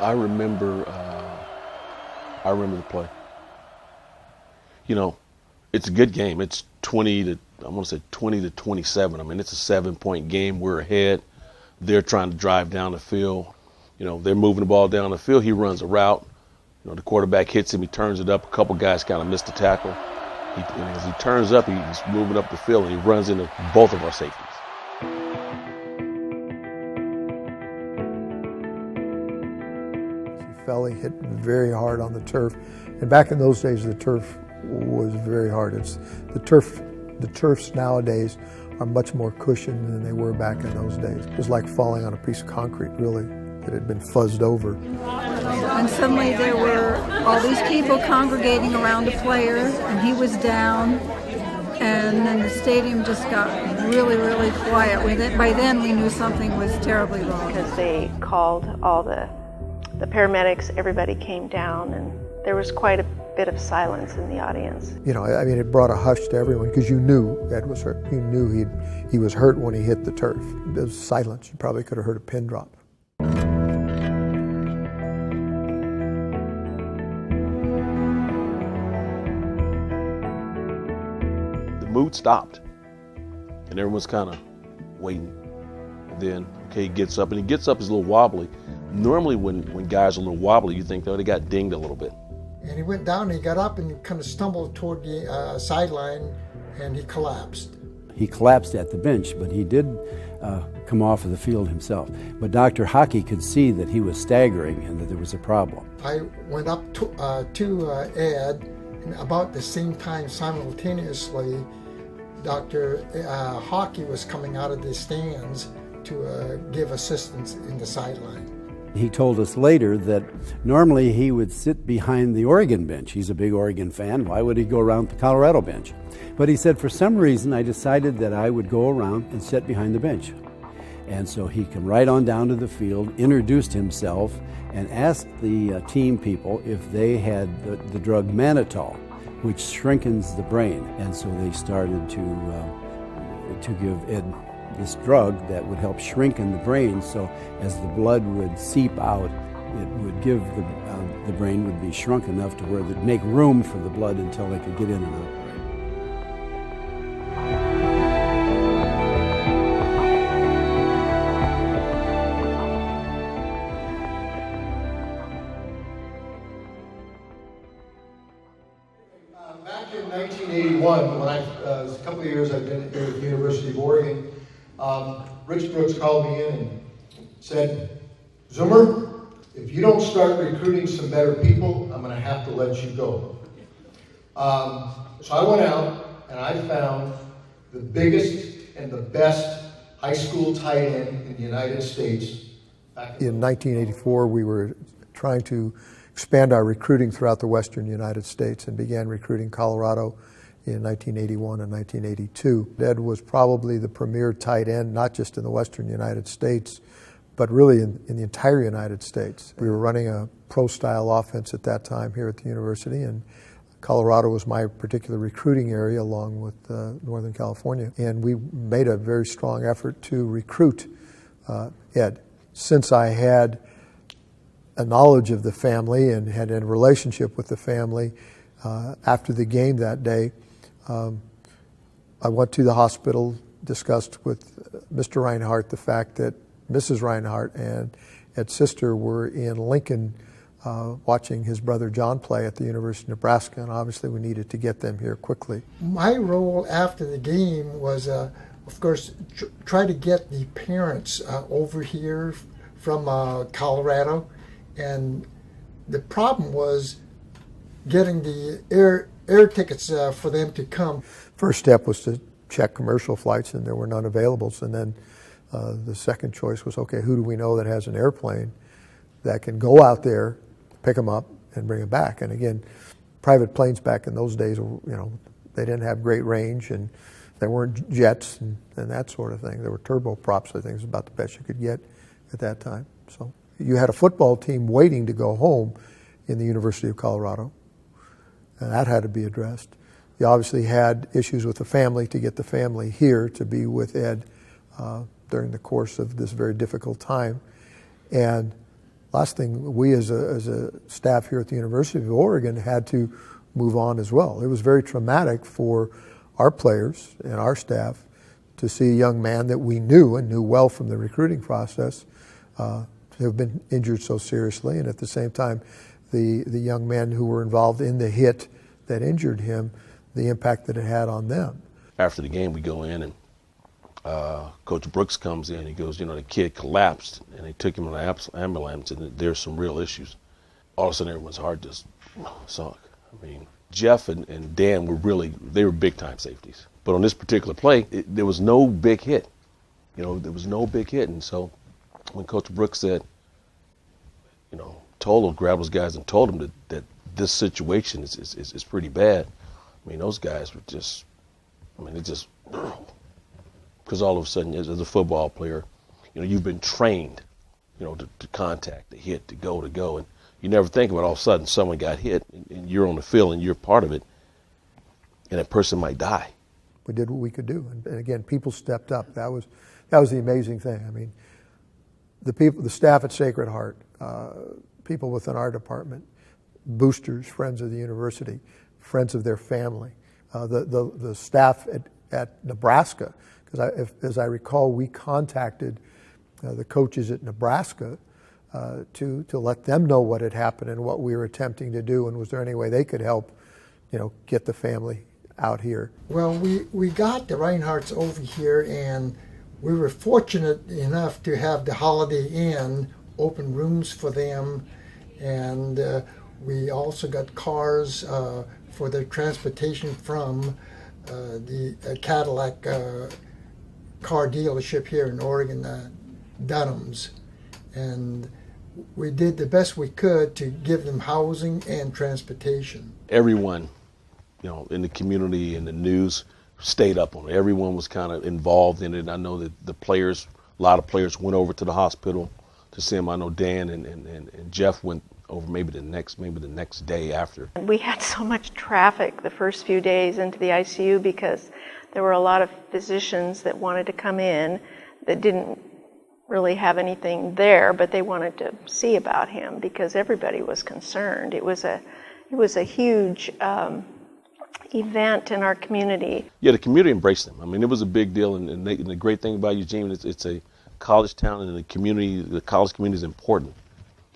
I remember the play. You know, it's a good game. It's 20 to 27. I mean, it's a 7-point game. We're ahead. They're trying to drive down the field. You know, they're moving the ball down the field. He runs a route. You know, the quarterback hits him. He turns it up. A couple guys kind of missed the tackle. As he turns up, he's moving up the field, and he runs into both of our safeties. He fell. He hit very hard on the turf. And back in those days, the turf was very hard. The turfs nowadays are much more cushioned than they were back in those days. It was like falling on a piece of concrete, really, that had been fuzzed over. And suddenly there were all these people congregating around a player, and he was down, and then the stadium just got really, really quiet with it. By then we knew something was terribly wrong. Because they called all the paramedics, everybody came down, and there was quite a bit of silence in the audience. You know, I mean, it brought a hush to everyone because you knew Ed was hurt. You knew he was hurt when he hit the turf. There was silence. You probably could have heard a pin drop. The mood stopped, and everyone's kind of waiting. And then, okay, he gets up, and he gets up, he's a little wobbly. Normally when guys are a little wobbly, you think, oh, they got dinged a little bit. And he went down and he got up and kind of stumbled toward the sideline, and he collapsed. He collapsed at the bench, but he did come off of the field himself. But Dr. Hockey could see that he was staggering and that there was a problem. I went up to Ed, and about the same time, simultaneously, Dr. Hockey was coming out of the stands to give assistance in the sideline. He told us later that normally he would sit behind the Oregon bench. He's a big Oregon fan. Why would he go around the Colorado bench? But he said, for some reason, I decided that I would go around and sit behind the bench. And so he came right on down to the field, introduced himself, and asked the team people if they had the drug mannitol, which shrinkens the brain. And so they started to give Ed this drug that would help shrinken the brain, so as the blood would seep out, it would give the brain would be shrunk enough to where they'd make room for the blood until they could get in and out. Back in 1981, when I was a couple of years I've been here at the University of Oregon, Rich Brooks called me in and said, Zoomer, if you don't start recruiting some better people, I'm going to have to let you go. So I went out and I found the biggest and the best high school tight end in the United States. In 1984, we were trying to expand our recruiting throughout the western United States and began recruiting Colorado in 1981 and 1982. Ed was probably the premier tight end, not just in the western United States, but really in the entire United States. We were running a pro-style offense at that time here at the university, and Colorado was my particular recruiting area along with Northern California. And we made a very strong effort to recruit Ed. Since I had a knowledge of the family and had a relationship with the family, after the game that day, I went to the hospital, discussed with Mr. Reinhardt the fact that Mrs. Reinhardt and Ed's sister were in Lincoln watching his brother John play at the University of Nebraska, and obviously we needed to get them here quickly. My role after the game was, of course, try to get the parents over here from Colorado, and the problem was getting the air tickets for them to come. First step was to check commercial flights, and there were none available. And then the second choice was, okay, who do we know that has an airplane that can go out there, pick them up, and bring them back? And again, private planes back in those days, they didn't have great range, and there weren't jets and that sort of thing. There were turboprops, I think, was about the best you could get at that time. So you had a football team waiting to go home in the University of Colorado, and that had to be addressed. You obviously had issues with the family to get the family here to be with Ed during the course of this very difficult time. And last thing, we as a staff here at the University of Oregon had to move on as well. It was very traumatic for our players and our staff to see a young man that we knew and knew well from the recruiting process to have been injured so seriously, and at the same time, the young men who were involved in the hit that injured him, the impact that it had on them. After the game, we go in and Coach Brooks comes in. He goes, the kid collapsed, and they took him on an ambulance, and there's some real issues. All of a sudden, everyone's heart just sunk. I mean, Jeff and Dan they were big-time safeties. But on this particular play, there was no big hit. There was no big hit. And so when Coach Brooks said, grabbed those guys and told them that this situation is pretty bad, I mean, those guys were just, because all of a sudden, as a football player, you've been trained, to contact, to hit, to go, and you never think about all of a sudden someone got hit and you're on the field and you're part of it, and that person might die. We did what we could do, and again, people stepped up. That was the amazing thing. I mean, the staff at Sacred Heart, people within our department, boosters, friends of the university, friends of their family, the staff at Nebraska, because as I recall, we contacted the coaches at Nebraska to let them know what had happened and what we were attempting to do, and was there any way they could help, get the family out here. Well, we got the Reinhardts over here, and we were fortunate enough to have the Holiday Inn open rooms for them, and we also got cars for their transportation from the Cadillac car dealership here in Oregon, Dunham's, and we did the best we could to give them housing and transportation. Everyone, in the community and the news stayed up on it. Everyone was kind of involved in it. I know that a lot of players went over to the hospital to see him. I know Dan and Jeff went over maybe the next day after. We had so much traffic the first few days into the ICU because there were a lot of physicians that wanted to come in that didn't really have anything there, but they wanted to see about him because everybody was concerned. It was a huge event in our community. Yeah, the community embraced them. I mean, it was a big deal, and the great thing about Eugene is it's a college town, and the college community is important.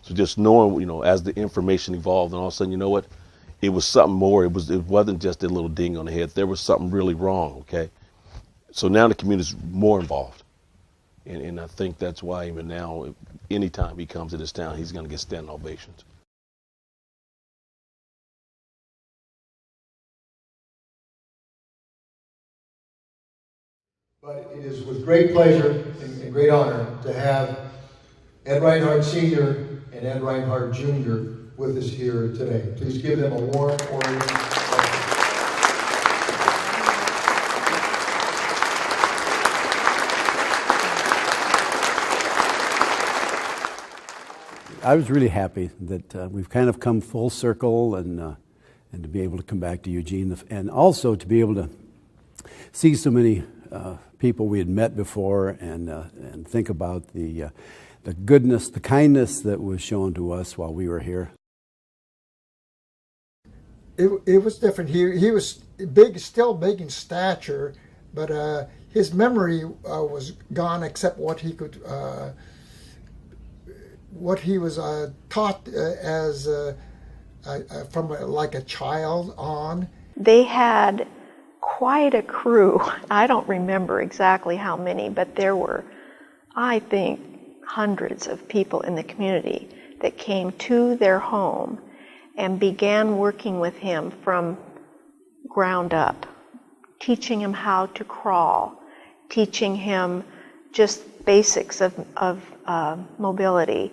So just knowing, as the information evolved, and all of a sudden, what? It was something more. It wasn't just a little ding on the head. There was something really wrong, okay? So now the community is more involved. And I think that's why even now, anytime he comes to this town, he's going to get standing ovations. But it is with great pleasure and great honor to have Ed Reinhardt Sr. and Ed Reinhardt Jr. with us here today. Please give them a warm Oregon welcome. I was really happy that we've kind of come full circle, and to be able to come back to Eugene, and also to be able to see so many people we had met before, and think about the goodness, the kindness that was shown to us while we were here. It was different. He was big, still big in stature, but his memory was gone, except what he could. What he was taught as from like a child on. They had quite a crew. I don't remember exactly how many, but there were, I think, hundreds of people in the community that came to their home and began working with him from ground up, teaching him how to crawl, teaching him just basics of mobility.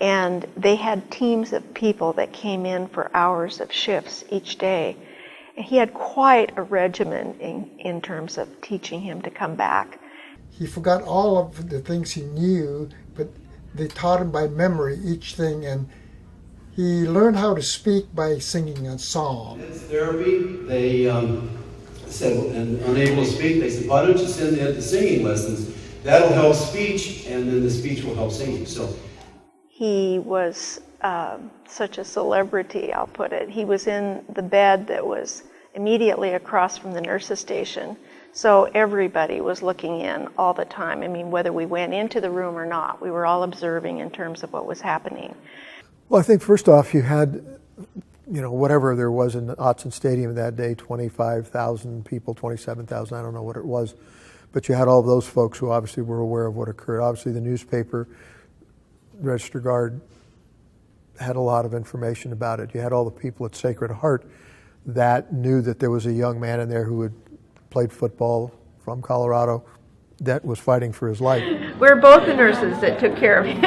And they had teams of people that came in for hours of shifts each day. And he had quite a regimen in terms of teaching him to come back. He forgot all of the things he knew, but they taught him by memory each thing, and he learned how to speak by singing a song. It's therapy. They said, and unable to speak, they said, why don't you send Ed to singing lessons? That'll help speech, and then the speech will help singing. So he was such a celebrity, I'll put it. He was in the bed that was immediately across from the nurses' station, so everybody was looking in all the time. I mean, whether we went into the room or not, we were all observing in terms of what was happening. Well, I think first off, you had, whatever there was in the Autzen Stadium that day, 25,000 people, 27,000, I don't know what it was. But you had all of those folks who obviously were aware of what occurred. Obviously, the newspaper, Register Guard, had a lot of information about it. You had all the people at Sacred Heart that knew that there was a young man in there who had played football from Colorado that was fighting for his life. We're both the nurses that took care of him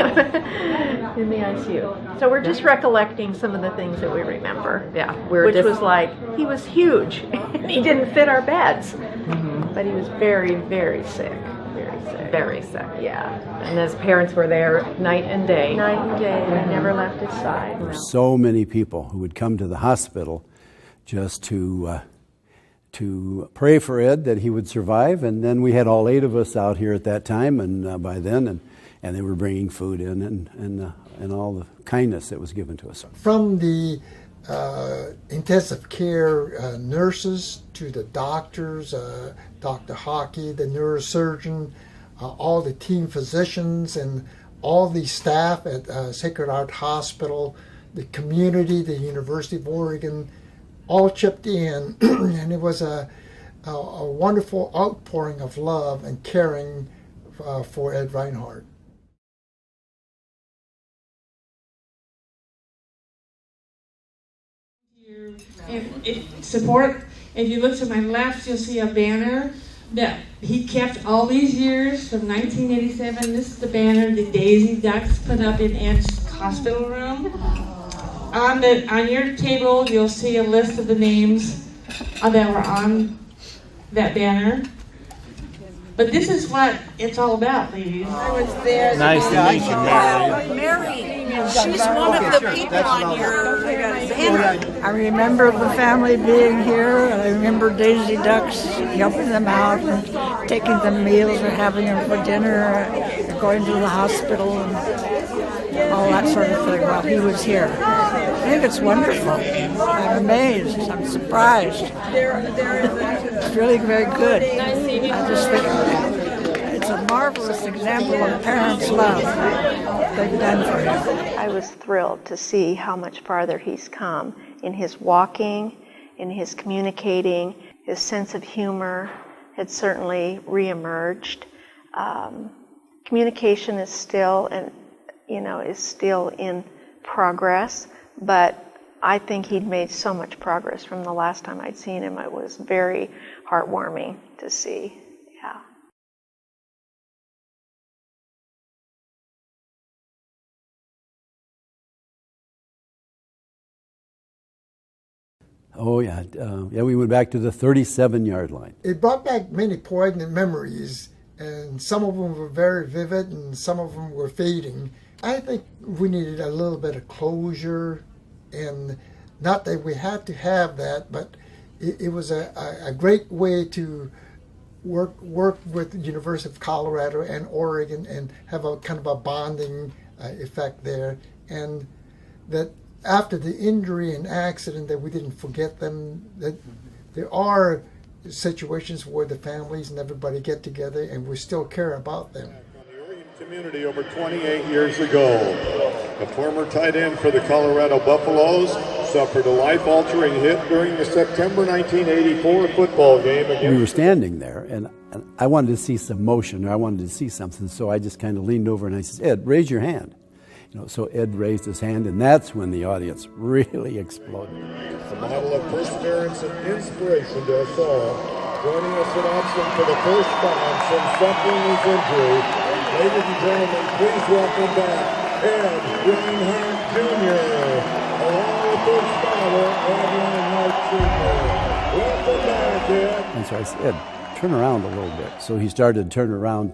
in the ICU. So we're just recollecting some of the things that we remember. Yeah, which was like, he was huge. He didn't fit our beds. Mm-hmm. But he was very, very sick. Very sick. Very sick. Yeah. And his parents were there night and day. Night and day. They never left his side. There were so many people who would come to the hospital just to pray for Ed that he would survive, and then we had all 8 of us out here at that time, and by then, and they were bringing food in and all the kindness that was given to us. From the intensive care nurses to the doctors, Dr. Hockey, the neurosurgeon, all the team physicians, and all the staff at Sacred Heart Hospital, the community, the University of Oregon, all chipped in, and it was a wonderful outpouring of love and caring for Ed Reinhardt. Support. If you look to my left, you'll see a banner that he kept all these years from 1987. This is the banner the Daisy Ducks put up in Ed's hospital room. On your table, you'll see a list of the names that were on that banner. But this is what it's all about, ladies. I was there. Nice to meet you, Mary. She's one of the people on your banner. I remember the family being here, and I remember Daisy Ducks helping them out and taking them meals or having them for dinner, or going to the hospital and all that sort of thing while he was here. I think it's wonderful. I'm amazed. I'm surprised. It's really very good. I just think it's a marvelous example of parents' love they've done for him. I was thrilled to see how much farther he's come in his walking, in his communicating. His sense of humor had certainly reemerged. Communication is still in progress, but I think he'd made so much progress from the last time I'd seen him. It was very heartwarming to see. Yeah. Oh, yeah. We went back to the 37-yard line. It brought back many poignant memories, and some of them were very vivid, and some of them were fading. I think we needed a little bit of closure, and not that we had to have that, but it was a great way to work with the University of Colorado and Oregon and have a kind of a bonding effect there. And that after the injury and accident, that we didn't forget them, that there are situations where the families and everybody get together and we still care about them. Community over 28 years ago. A former tight end for the Colorado Buffaloes suffered a life-altering hit during the September 1984 football game against... We were standing there, and I wanted to see some motion, or I wanted to see something, so I just kind of leaned over and I said, Ed, raise your hand. So Ed raised his hand, and that's when the audience really exploded. A model of perseverance and inspiration to us all. Joining us at Autzen for the first time since suffering his injury, ladies and gentlemen, please welcome back Ed Reinhardt Jr. along with his father, Ed Reinhardt Jr. Welcome back, Ed. And so I said, Ed, turn around a little bit. So he started to turn around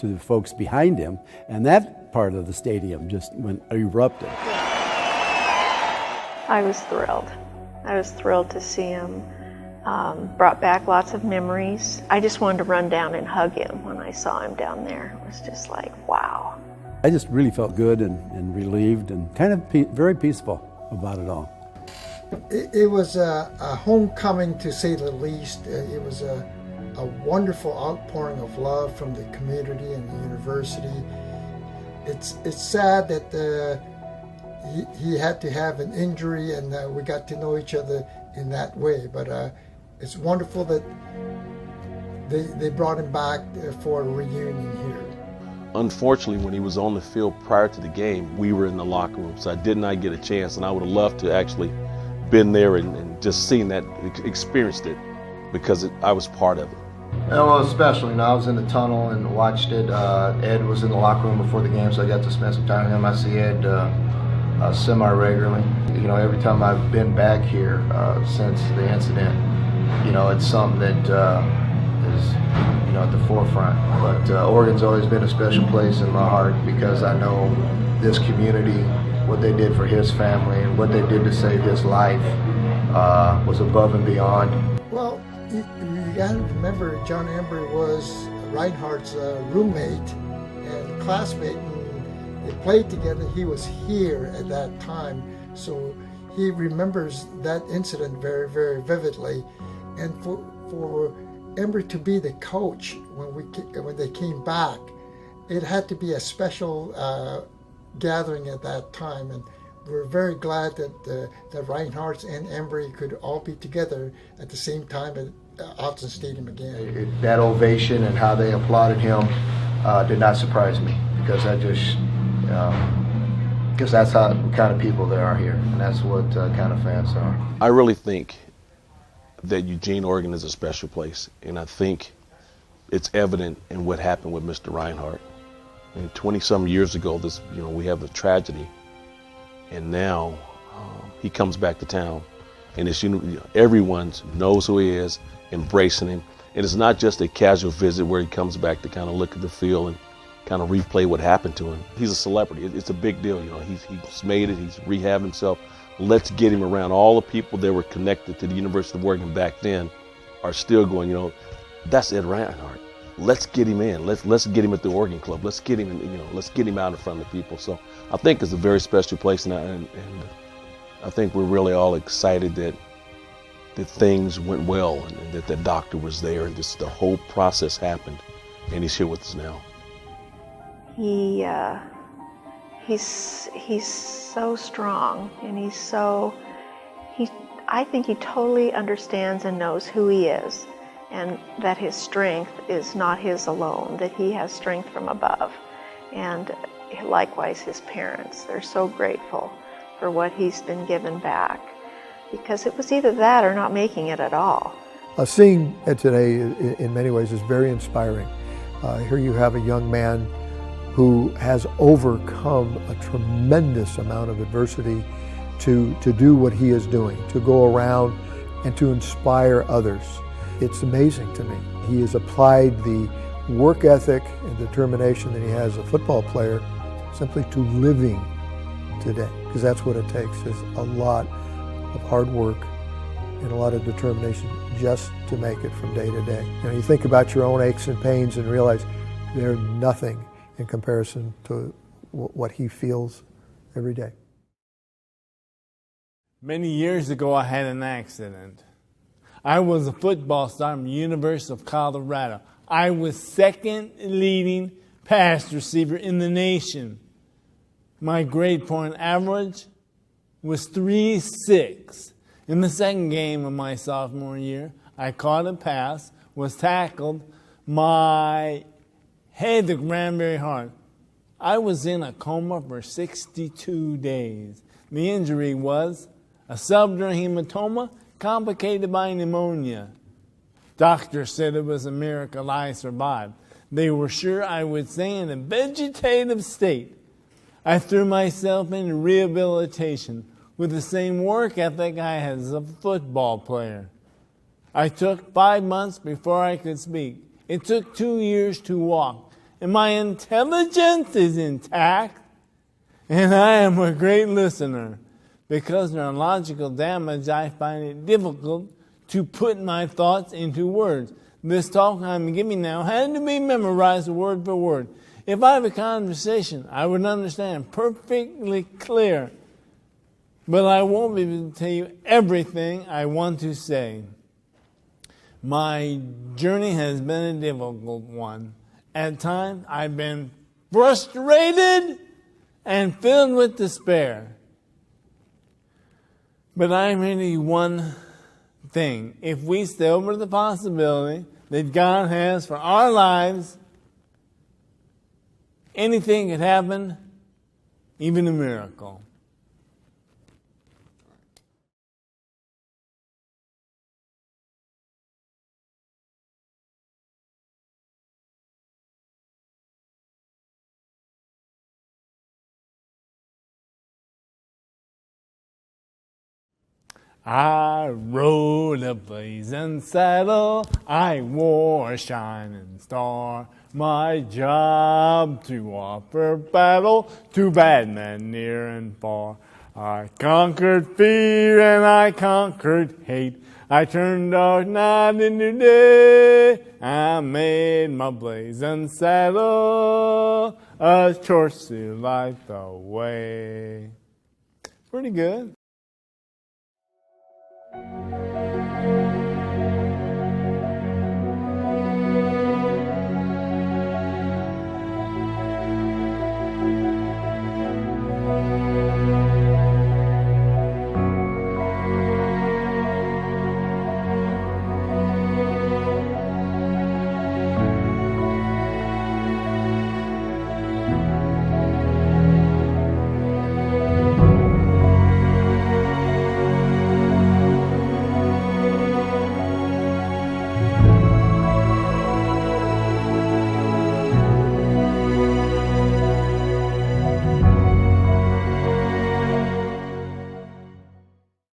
to the folks behind him, and that part of the stadium just erupted. I was thrilled. I was thrilled to see him. Brought back lots of memories. I just wanted to run down and hug him when I saw him down there. It was just like, wow. I just really felt good and relieved and kind of very peaceful about it all. It was a homecoming, to say the least. It was a wonderful outpouring of love from the community and the university. It's sad that he had to have an injury, and we got to know each other in that way. But it's wonderful that they brought him back for a reunion here. Unfortunately, when he was on the field prior to the game, we were in the locker room, so I did not get a chance, and I would have loved to actually been there and just seen that, experienced it, because I was part of it. Yeah, well, especially, I was in the tunnel and watched it. Ed was in the locker room before the game, so I got to spend some time with him. I see Ed semi-regularly. Every time I've been back here since the incident, it's something that is, at the forefront. But Oregon's always been a special place in my heart because I know this community, what they did for his family and what they did to save his life was above and beyond. Well, you got to remember, John Embry was Reinhardt's roommate and classmate, and they played together. He was here at that time, so he remembers that incident very, very vividly. And for Embry to be the coach when they came back, it had to be a special gathering at that time, and we're very glad that Reinhardt and Embry could all be together at the same time at Autzen Stadium again. That ovation and how they applauded him did not surprise me, because that's how kind of people there are here, and that's what kind of fans are. I really think that Eugene, Oregon is a special place, and I think it's evident in what happened with Mr. Reinhardt. And 20-some years ago, we have a tragedy, and now he comes back to town, and everyone knows who he is, embracing him. And it's not just a casual visit where he comes back to kind of look at the field and kind of replay what happened to him. He's a celebrity. It's a big deal. He's made it. He's rehabbed himself. Let's get him around. All the people that were connected to the University of Oregon back then are still going, that's Ed Reinhardt. Let's get him in. Let's get him at the Oregon Club. Let's get him, let's get him out in front of the people. So I think it's a very special place, and I think we're really all excited that things went well, and that the doctor was there, and just the whole process happened, and he's here with us now. He's so strong, and I think he totally understands and knows who he is, and that his strength is not his alone, that he has strength from above. And likewise his parents, they're so grateful for what he's been given back, because it was either that or not making it at all. Seeing Ed today in many ways is very inspiring. Here you have a young man who has overcome a tremendous amount of adversity to do what he is doing, to go around and to inspire others. It's amazing to me. He has applied the work ethic and determination that he has as a football player simply to living today, because that's what it takes, is a lot of hard work and a lot of determination just to make it from day to day. You think about your own aches and pains and realize they're nothing in comparison to what he feels every day. Many years ago, I had an accident. I was a football star from the University of Colorado. I was second leading pass receiver in the nation. My grade point average was 3.6. In the second game of my sophomore year, I caught a pass, was tackled, my head ran very hard. I was in a coma for 62 days. The injury was a subdural hematoma complicated by pneumonia. Doctors said it was a miracle I survived. They were sure I would stay in a vegetative state. I threw myself into rehabilitation with the same work ethic I had as a football player. I took 5 months before I could speak. It took 2 years to walk. And my intelligence is intact. And I am a great listener. Because of neurological damage, I find it difficult to put my thoughts into words. This talk I'm giving now had to be memorized word for word. If I have a conversation, I would understand perfectly clear, but I won't be able to tell you everything I want to say. My journey has been a difficult one. At times, I've been frustrated and filled with despair. But I'm really one thing. If we stay over the possibility that God has for our lives, anything could happen, even a miracle. I rode a blazing saddle, I wore a shining star. My job to offer battle to bad men near and far. I conquered fear and I conquered hate. I turned dark night into day. I made my blazing saddle a torch to light the way. Pretty good.